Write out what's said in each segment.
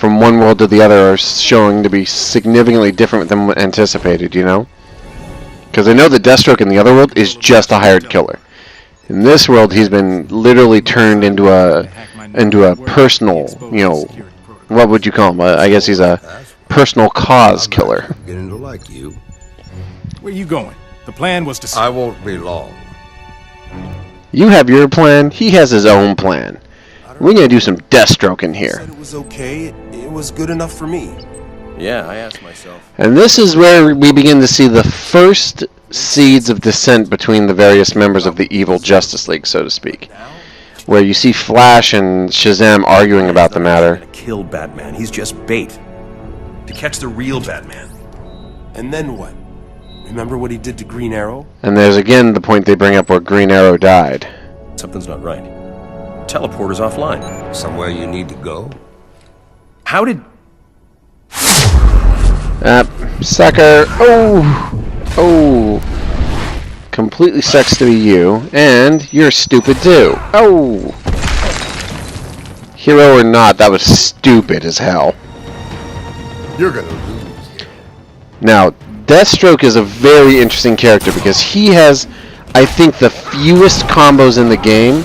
from one world to the other are showing to be significantly different than anticipated, you know? Because I know that Deathstroke in the other world is just a hired killer. In this world, he's been literally turned into a personal, you know, what would you call him? I guess he's a personal cause killer. Beginning to like you. Where you going? The plan was to... I won't be long. You have your plan, he has his own plan. We're gonna do some Deathstroke in here. It was okay. It was good enough for me. Yeah, I asked myself. And this is where we begin to see the first seeds of dissent between the various members of the evil Justice League, so to speak. Where you see Flash and Shazam arguing about the matter. To kill Batman, he's just bait. To catch the real Batman. And then what? Remember what he did to Green Arrow? And there's again the point they bring up where Green Arrow died. Something's not right. Teleporter's offline. Somewhere you need to go? How did... Sucker. Oh. Completely sucks to be you. And you're stupid too. Oh. Hero or not, that was stupid as hell. You're gonna lose. Now, Deathstroke is a very interesting character because he has, I think, the fewest combos in the game,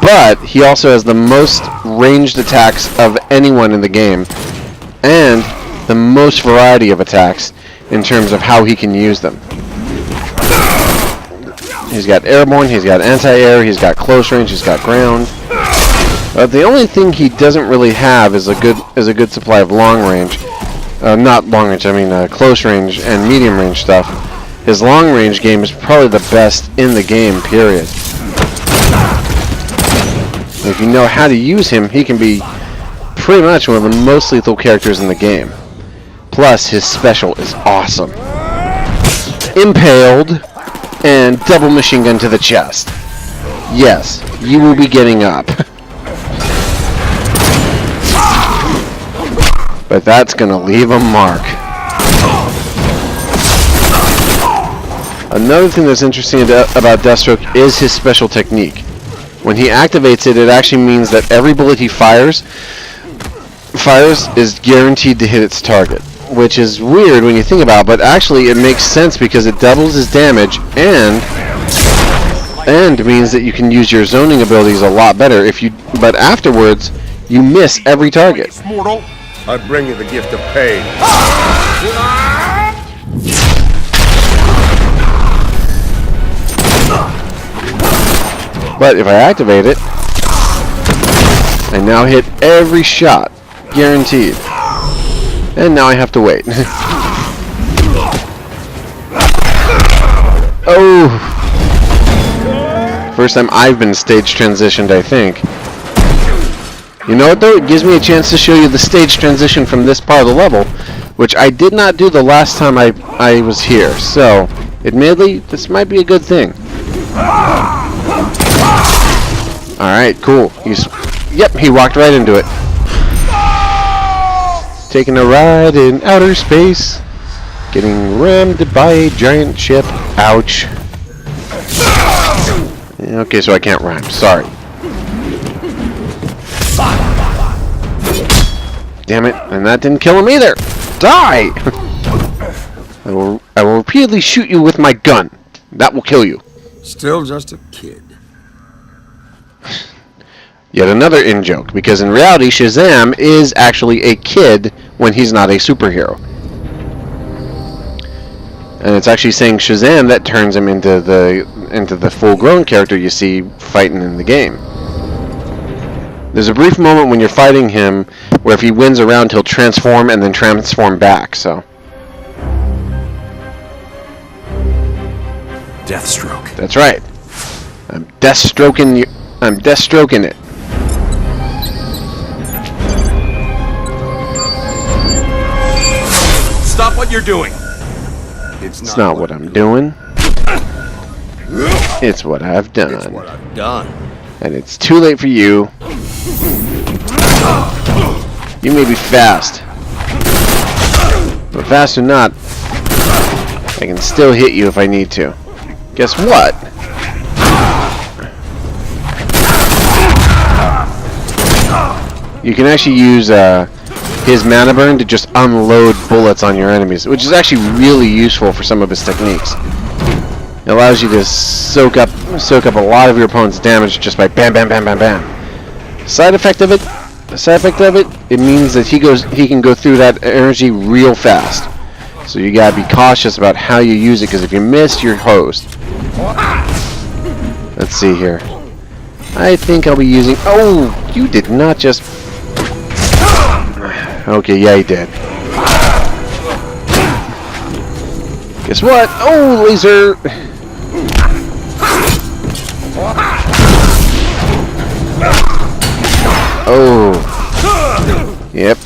but he also has the most ranged attacks of anyone in the game, and the most variety of attacks in terms of how he can use them. He's got airborne, he's got anti-air, he's got close range, he's got ground. But the only thing he doesn't really have is a good supply of long range. Not long range, I mean close range and medium range stuff. His long range game is probably the best in the game, period. If you know how to use him, he can be pretty much one of the most lethal characters in the game. Plus, his special is awesome. Impaled and double machine gun to the chest. Yes, you will be getting up. But that's gonna leave a mark. Another thing that's interesting about Deathstroke is his special technique. When he activates it, it actually means that every bullet he fires is guaranteed to hit its target, which is weird when you think about it, but actually it makes sense because it doubles his damage and means that you can use your zoning abilities a lot better but afterwards you miss every target. I bring you the gift of pain. But if I activate it, I now hit every shot, guaranteed. And now I have to wait. Oh! First time I've been stage transitioned, I think. You know what though? It gives me a chance to show you the stage transition from this part of the level, which I did not do the last time I was here. So, admittedly, this might be a good thing. Alright, cool. Yep, he walked right into it. Taking a ride in outer space. Getting rammed by a giant ship. Ouch. Okay, so I can't rhyme. Sorry. Damn it, and that didn't kill him either. Die! I will repeatedly shoot you with my gun. That will kill you. Still just a kid. Yet another in-joke, because in reality, Shazam is actually a kid when he's not a superhero. And it's actually saying Shazam that turns him into the full-grown character you see fighting in the game. There's a brief moment when you're fighting him where if he wins a round, he'll transform and then transform back, so. Deathstroke. That's right. I'm Deathstroking you. I'm Deathstroking it. Stop what you're doing. It's not what I'm doing. It's what I've done. It's what I've done. And it's too late for you. You may be fast. But fast or not, I can still hit you if I need to. Guess what? You can actually use his mana burn to just unload bullets on your enemies, which is actually really useful for some of his techniques. It allows you to soak up a lot of your opponent's damage just by bam, bam, bam, bam, bam. Side effect of it, it means that he can go through that energy real fast. So you gotta be cautious about how you use it, because if you miss, you're hosed. Let's see here. I think I'll be using. Oh, you did not just. Okay, yeah, he did. Guess what? Oh, laser. Oh. Yep.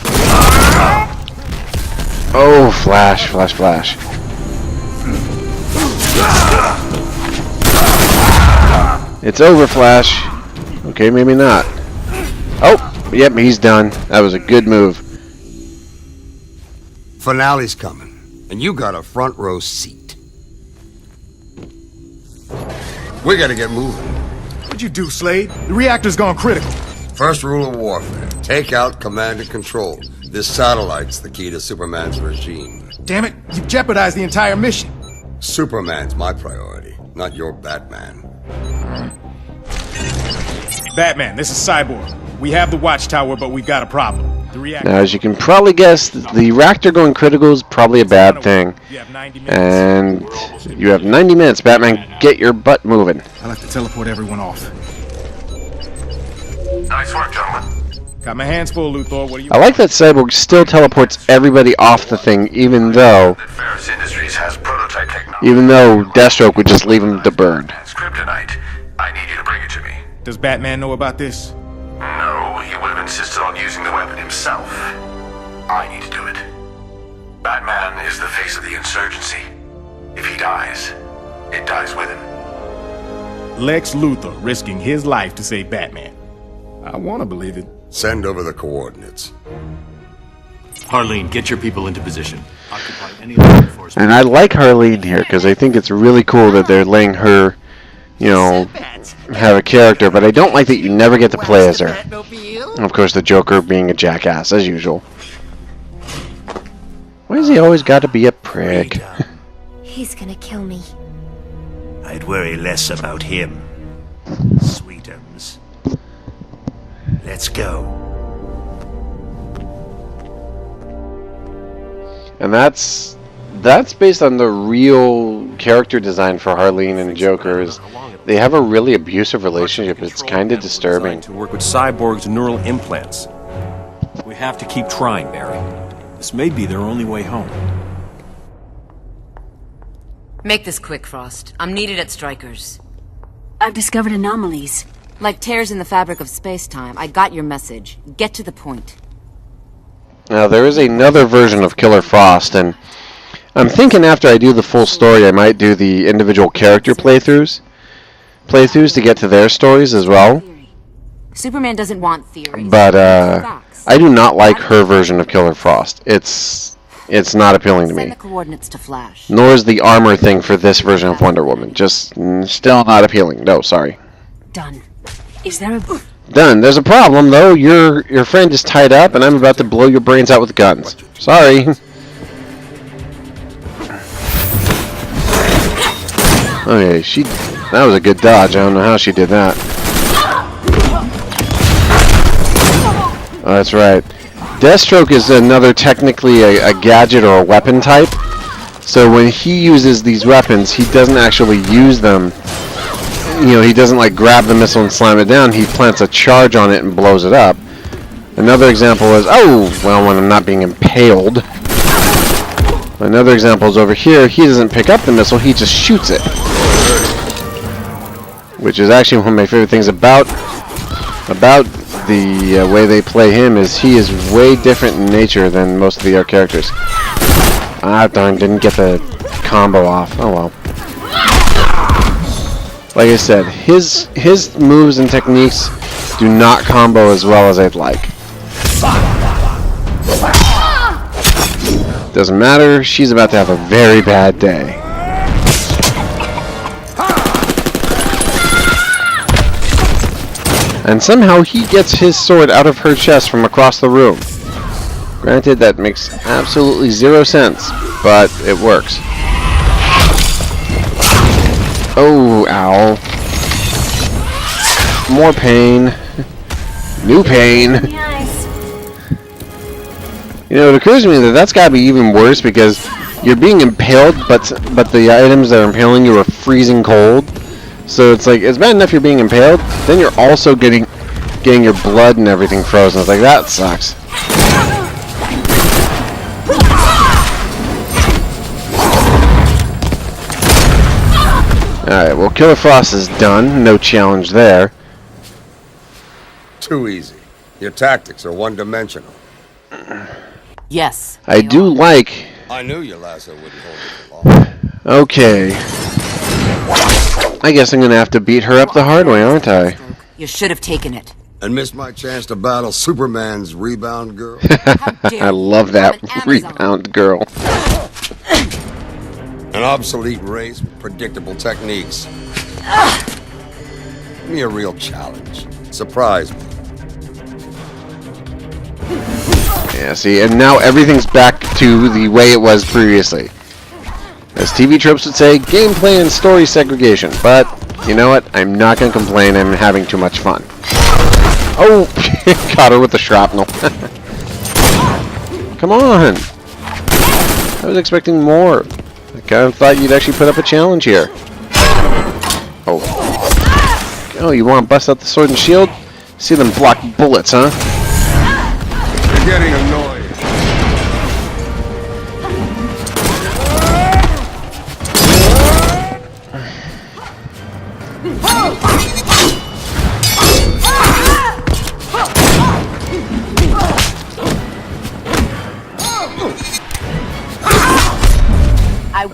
Oh, flash, flash, flash. It's over, Flash. Okay, maybe not. Oh, yep, he's done. That was a good move. Finale's coming, and you got a front row seat. We gotta get moving. What'd you do, Slade? The reactor's gone critical. First rule of warfare: take out command and control. This satellite's the key to Superman's regime. Damn it, you've jeopardized the entire mission. Superman's my priority, not your Batman. Batman, this is Cyborg. We have the watchtower, but we've got a problem. The reactor. Now, as you can probably guess, the reactor going critical is probably a bad thing. You have 90 minutes. And you have 90 minutes, Batman. Get your butt moving. I'll have to teleport everyone off. Nice work, gentlemen. Got my hands full, Luthor. What are you? I like that Cyborg still teleports everybody off the thing, even though That Ferris Industries has prototype technology. Deathstroke would just leave him to burn. It's kryptonite. I need you to bring it to me. Does Batman know about this? No, he would have insisted on using the weapon himself. I need to do it. Batman is the face of the insurgency. If he dies, it dies with him. Lex Luthor risking his life to save Batman. I want to believe it. Send over the coordinates. Harleen, get your people into position. Occupy any law enforcement. And I like Harleen here because I think it's really cool that they're letting her, have a character, but I don't like that you never get to play as her. And of course, the Joker being a jackass, as usual. Why has he always got to be a prick? He's gonna kill me. I'd worry less about him. Sweetums. Let's go. And that's based on the real character design for Harleen and Joker. They have a really abusive relationship. It's kind of disturbing. To work with Cyborg's neural implants. We have to keep trying, Barry. This may be their only way home. Make this quick, Frost. I'm needed at Stryker's. I've discovered anomalies. Like tears in the fabric of space-time. I got your message. Get to the point. Now, there is another version of Killer Frost, and I'm thinking after I do the full story, I might do the individual character playthroughs to get to their stories as well. Superman doesn't want theories. But I do not like her version of Killer Frost. It's not appealing to Send me. the coordinates to Flash. Nor is the armor thing for this version of Wonder Woman. Just still not appealing. No, sorry. Done. Is there a... Done. There's a problem though. Your friend is tied up, and I'm about to blow your brains out with guns. Sorry. Okay, that was a good dodge. I don't know how she did that. Oh, that's right. Deathstroke is another technically a gadget or a weapon type. So when he uses these weapons, he doesn't actually use them. He doesn't like grab the missile and slam it down. He plants a charge on it and blows it up. Another example is, when I'm not being impaled. Another example is over here. He doesn't pick up the missile. He just shoots it. Which is actually one of my favorite things about the way they play him is he is way different in nature than most of the other characters. Ah, darn, didn't get the combo off. Oh well. Like I said, his moves and techniques do not combo as well as I'd like. Doesn't matter, she's about to have a very bad day. And somehow he gets his sword out of her chest from across the room. Granted, that makes absolutely 0 sense, but it works. Oh, ow. More pain. New pain. You know, it occurs to me that that's gotta be even worse because you're being impaled, but the items that are impaling you are freezing cold. So it's like, it's bad enough you're being impaled, then you're also getting your blood and everything frozen. It's like, that sucks. Alright, well, Killer Frost is done. No challenge there. Too easy. Your tactics are one-dimensional. Yes. I do like... I knew your lasso wouldn't hold it for long. Okay. I guess I'm gonna have to beat her up the hard way, aren't I? You should have taken it. And missed my chance to battle Superman's rebound girl? I love that rebound girl. An obsolete race with predictable techniques. Give me a real challenge. Surprise me. Yeah, see, and now everything's back to the way it was previously. As TV tropes would say, gameplay and story segregation. But, you know what? I'm not going to complain. I'm having too much fun. Oh! Caught her with the shrapnel. Come on! I was expecting more. I kind of thought you'd actually put up a challenge here. Oh. Oh, you want to bust out the sword and shield? See them block bullets, huh? You're getting annoying.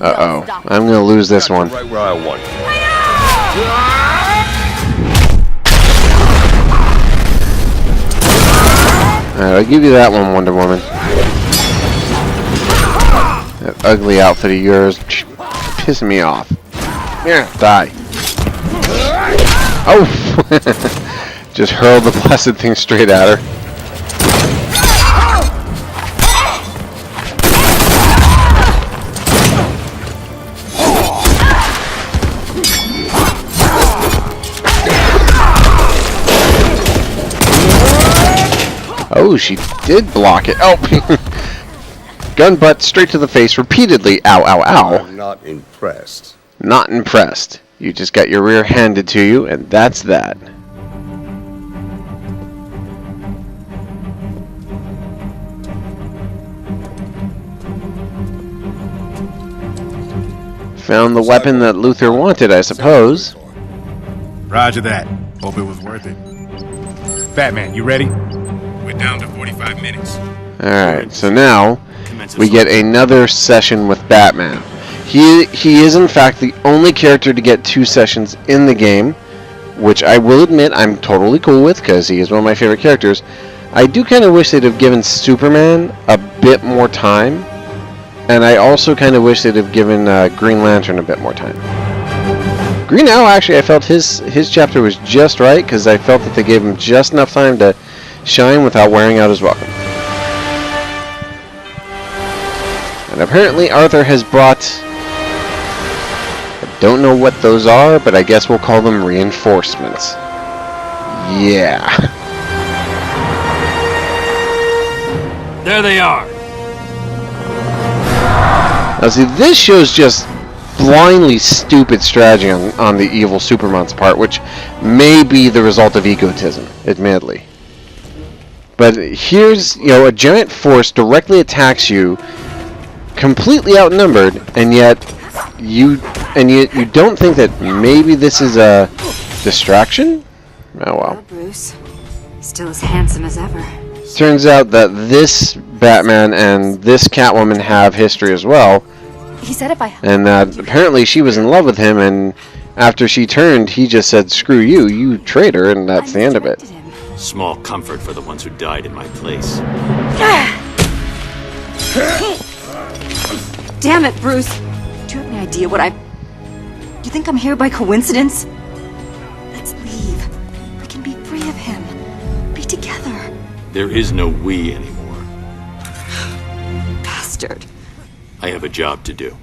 Uh-oh. I'm gonna lose this one. Right where I want. Alright, I'll give you that one, Wonder Woman. That ugly outfit of yours pissing me off. Yeah, die. Oh! Just hurled the blessed thing straight at her. Oh, she did block it. Oh! Gun butt straight to the face repeatedly. Ow, ow, ow. I'm not impressed. Not impressed. You just got your rear handed to you, and that's that. Found the weapon that Luther wanted, I suppose. Roger that. Hope it was worth it. Batman, you ready? We're down to 45 minutes. Alright, so now we get another session with Batman. He is in fact the only character to get 2 sessions in the game, which I will admit I'm totally cool with because he is one of my favorite characters. I do kind of wish they'd have given Superman a bit more time, and I also kind of wish they'd have given Green Lantern a bit more time. Green Arrow, actually, I felt his chapter was just right because I felt that they gave him just enough time to shine without wearing out his welcome. And apparently Arthur has brought... I don't know what those are, but I guess we'll call them reinforcements. Yeah. There they are. Now see, this shows just blindly stupid strategy on the evil Superman's part, which may be the result of egotism, admittedly. But here's, a giant force directly attacks you, completely outnumbered, and yet you don't think that maybe this is a distraction? Oh well. Bruce, still as handsome as ever. Turns out that this Batman and this Catwoman have history as well. He said if I And apparently she was in love with him, and after she turned, he just said, "Screw you, you traitor," and that's the end of it. Small comfort for the ones who died in my place. Damn it, Bruce! Do you have any idea what You think I'm here by coincidence? Let's leave. We can be free of him. Be together. There is no we anymore. bastard. I have a job to do.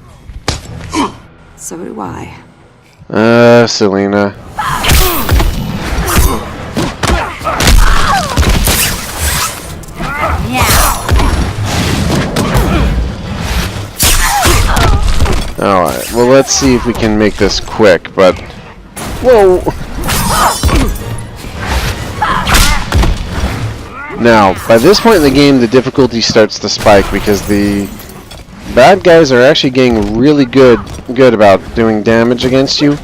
So do I. Selena. Alright, well let's see if we can make this quick, but... Whoa! Now, by this point in the game, the difficulty starts to spike because the bad guys are actually getting really good about doing damage against you,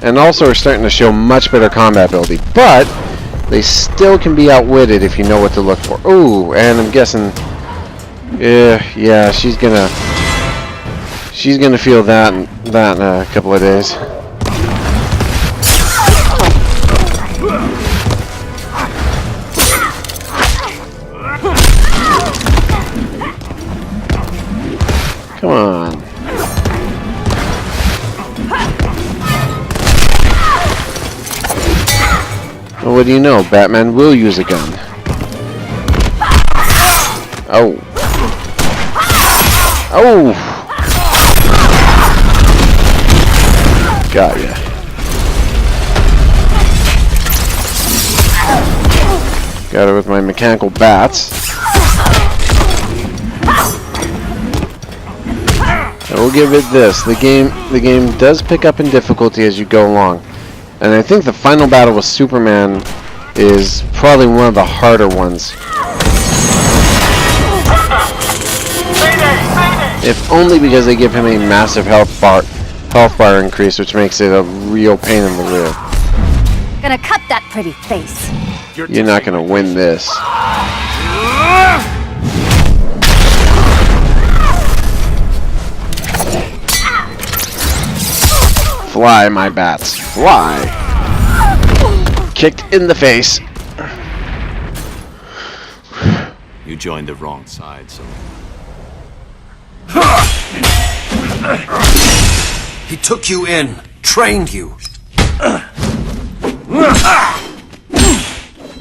and also are starting to show much better combat ability, but they still can be outwitted if you know what to look for. Ooh, and I'm guessing... yeah, she's gonna feel that in a couple of days. Come on. Well, what do you know? Batman will use a gun. Oh. Oh! Got ya. Got her with my mechanical bats. I will give it this. The game does pick up in difficulty as you go along. And I think the final battle with Superman is probably one of the harder ones. If only because they give him a massive health bar increase, which makes it a real pain in the rear. Gonna cut that pretty face. You're not gonna win this. Fly, my bats. Fly. Kicked in the face. You joined the wrong side, so... He took you in, trained you.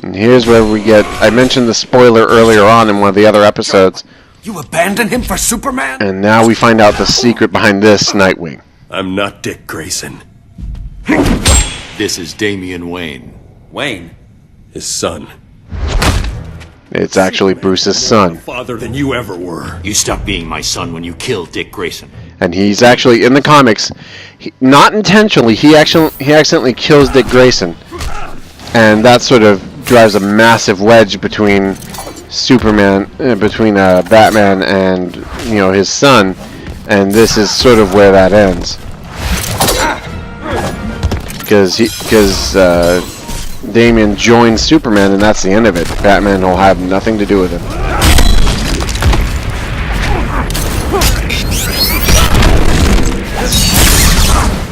And here's where we get... I mentioned the spoiler earlier on in one of the other episodes. You abandoned him for Superman? And now we find out the secret behind this Nightwing. I'm not Dick Grayson. This is Damian Wayne. Wayne? His son. It's actually Bruce's son. Father than you ever were. You stopped being my son when you killed Dick Grayson. And he's actually, in the comics, not intentionally, he accidentally kills Dick Grayson. And that sort of drives a massive wedge between Superman, Batman and, you know, his son. And this is sort of where that ends. Because Damian joins Superman, and that's the end of it. Batman will have nothing to do with him.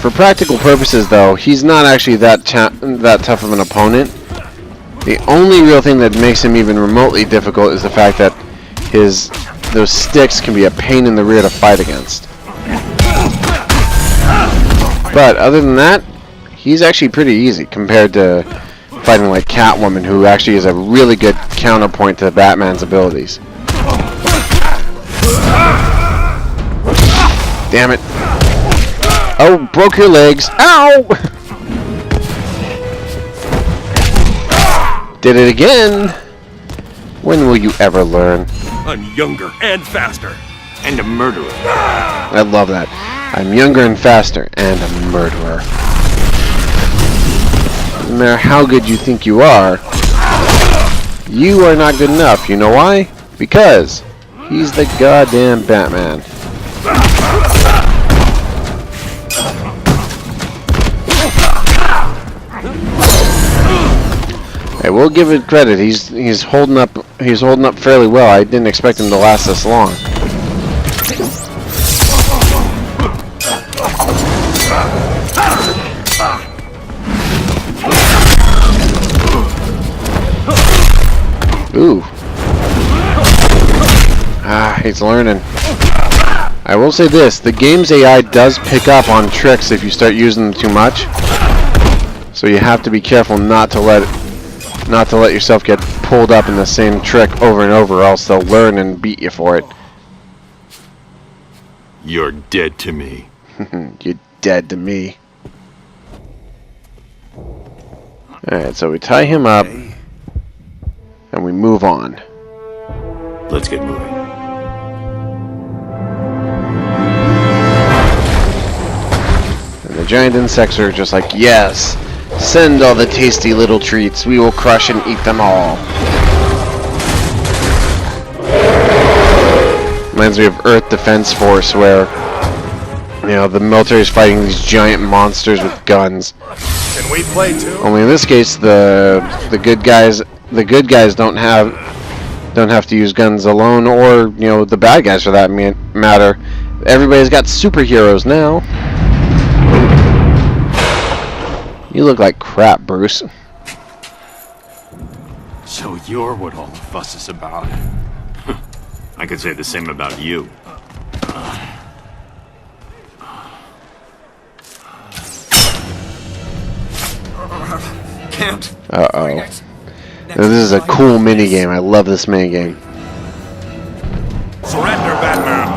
For practical purposes, though, he's not actually that tough of an opponent. The only real thing that makes him even remotely difficult is the fact that those sticks can be a pain in the rear to fight against. But other than that, he's actually pretty easy compared to fighting like Catwoman, who actually is a really good counterpoint to Batman's abilities. Damn it. Oh, broke your legs. Ow! Did it again. When will you ever learn? I'm younger and faster. And a murderer. I love that. I'm younger and faster, and a murderer. No matter how good you think you are, you are not good enough. You know why? Because he's the goddamn Batman. I will give it credit. He's holding up. He's holding up fairly well. I didn't expect him to last this long. Ooh. He's learning. I will say this, the game's AI does pick up on tricks if you start using them too much. So you have to be careful not to let yourself get pulled up in the same trick over and over, or else they'll learn and beat you for it. You're dead to me. You're dead to me. Alright, so we tie him up, and we move on. Let's get moving. And the giant insects are just like, yes! Send all the tasty little treats. We will crush and eat them all. Reminds me of Earth Defense Force, where, you know, the military is fighting these giant monsters with guns. Can we play too? Only in this case, the good guys don't have to use guns alone, or, you know, the bad guys for that matter. Everybody's got superheroes now. You look like crap, Bruce. So you're what all the fuss is about. I could say the same about you. Can't. Uh-oh. Now, this is a cool minigame. I love this minigame. Surrender, Batman.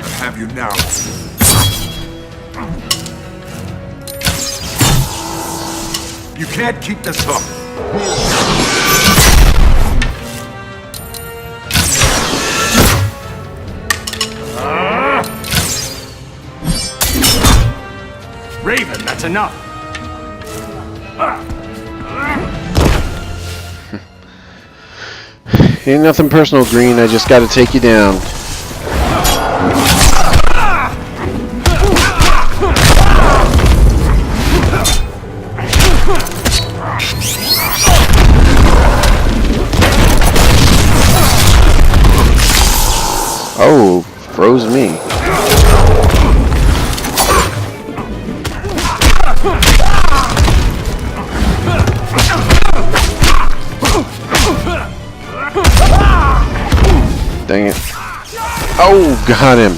I have you now. You can't keep this up. Raven, that's enough. Ain't nothing personal, Green. I just gotta take you down. Oh, froze me. Dang it. Oh, got him.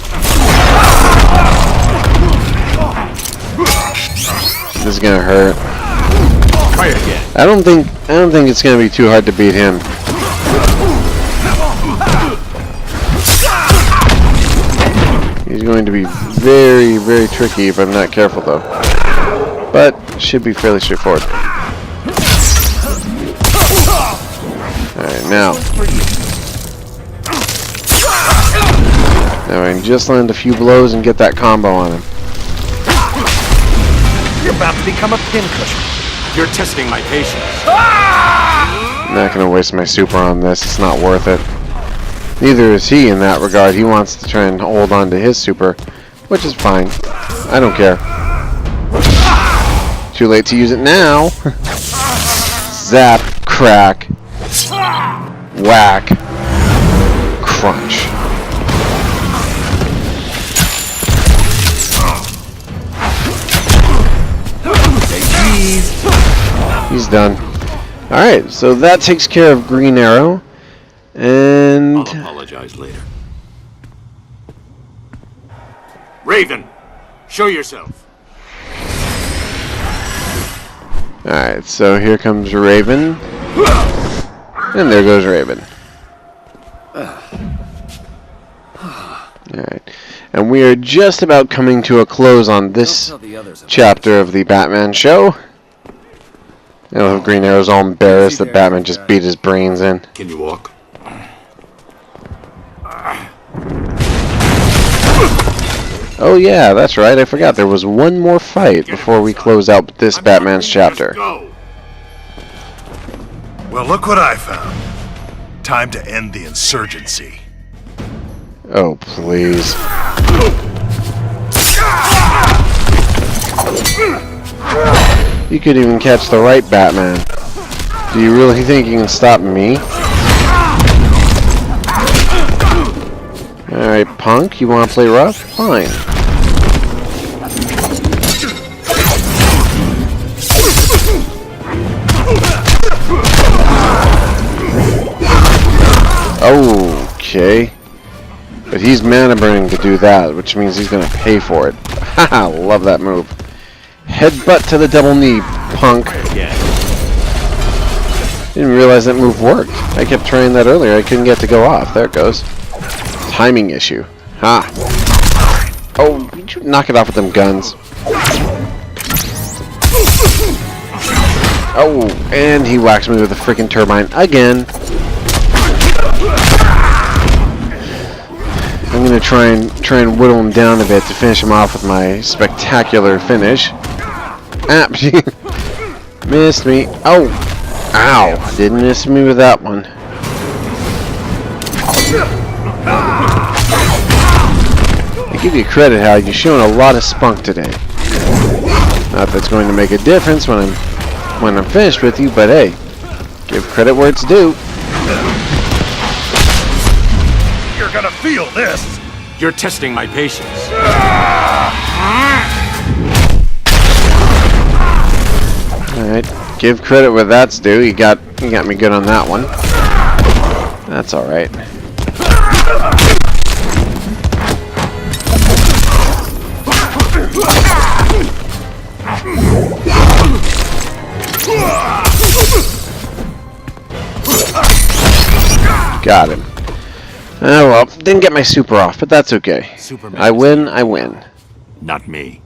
This is gonna hurt. Try it again. I don't think it's gonna be too hard to beat him. He's going to be very, very tricky if I'm not careful, though. But should be fairly straightforward. Alright, now. Now I can just land a few blows and get that combo on him. You're about to become a pincushion. You're testing my patience. I'm not going to waste my super on this. It's not worth it. Neither is he in that regard. He wants to try and hold on to his super, which is fine. I don't care. Too late to use it now. Zap, crack, whack, crunch. He's done. Alright, so that takes care of Green Arrow. And I'll apologize later. Raven, show yourself. alright, so here comes Raven. And there goes Raven. Alright. And we are just about coming to a close on this chapter of the Batman show. You know, Green Arrow's all embarrassed that Batman just beat his brains in. Can you walk? Oh yeah, that's right, I forgot there was one more fight before we close out this Batman's chapter. Go. Well, look what I found. Time to end the insurgency. Oh, please. You could even catch the right Batman. Do you really think you can stop me? Alright, punk, you want to play rough? Fine. Okay. But he's mana burning to do that, which means he's going to pay for it. Haha, love that move. Headbutt to the double knee. punk. Yeah. Didn't realize that move worked. I kept trying that earlier. I couldn't get to go off. There it goes. Timing issue. Ha. Oh, did you knock it off with them guns? Oh, and he whacks me with a freaking turbine again. I'm gonna try and whittle him down a bit to finish him off with my spectacular finish. Ah, missed me. Oh, ow! Didn't miss me with that one. I give you credit, Hal. You're showing a lot of spunk today. Not that's going to make a difference when I'm finished with you, but hey, give credit where it's due. You're gonna feel this! You're testing my patience. Alright, give credit where that's due. You got me good on that one. That's alright. Got him. Oh well, didn't get my super off, but that's okay. I win, I win. Not me.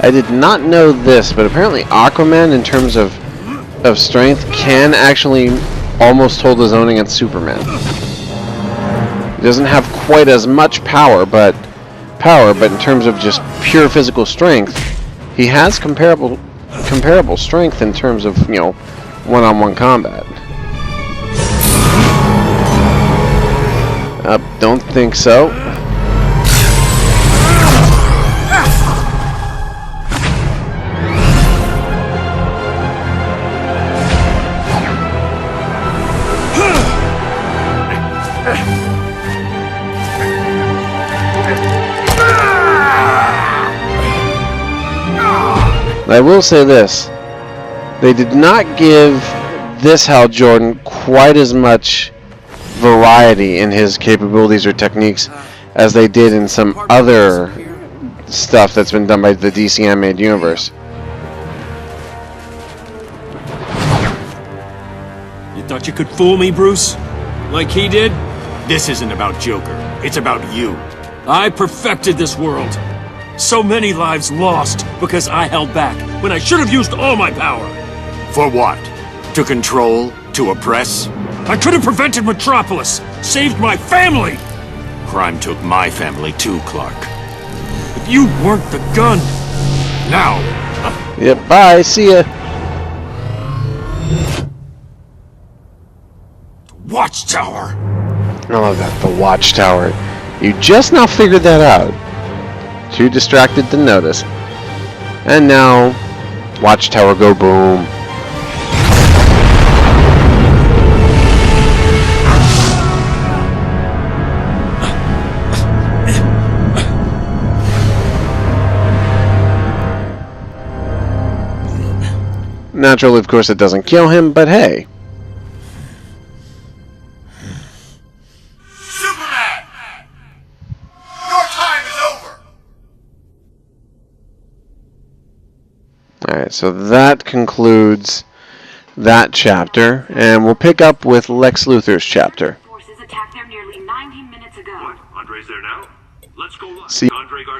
I did not know this, but apparently Aquaman, in terms of strength, can actually almost hold his own against Superman. He doesn't have quite as much power, but in terms of just pure physical strength, he has comparable strength in terms of, you know, one-on-one combat. Don't think so. I will say this, they did not give this Hal Jordan quite as much variety in his capabilities or techniques as they did in some other stuff that's been done by the DC animated universe. You thought you could fool me, Bruce? Like he did? This isn't about Joker. It's about you. I perfected this world. So many lives lost because I held back when I should have used all my power. For what? To control? To oppress? I could have prevented Metropolis, saved my family! Crime took my family too, Clark. If you weren't the gun... Now... Yep, bye, see ya. Watchtower! I love that, the Watchtower. You just now figured that out. Too distracted to notice. And now, Watchtower go boom. Naturally, of course, it doesn't kill him, but hey. Alright, so that concludes that chapter, and we'll pick up with Lex Luthor's chapter. Forces attacked there nearly 90 minutes ago. What? Andre's there now? Let's go live. See. Andre Garcia.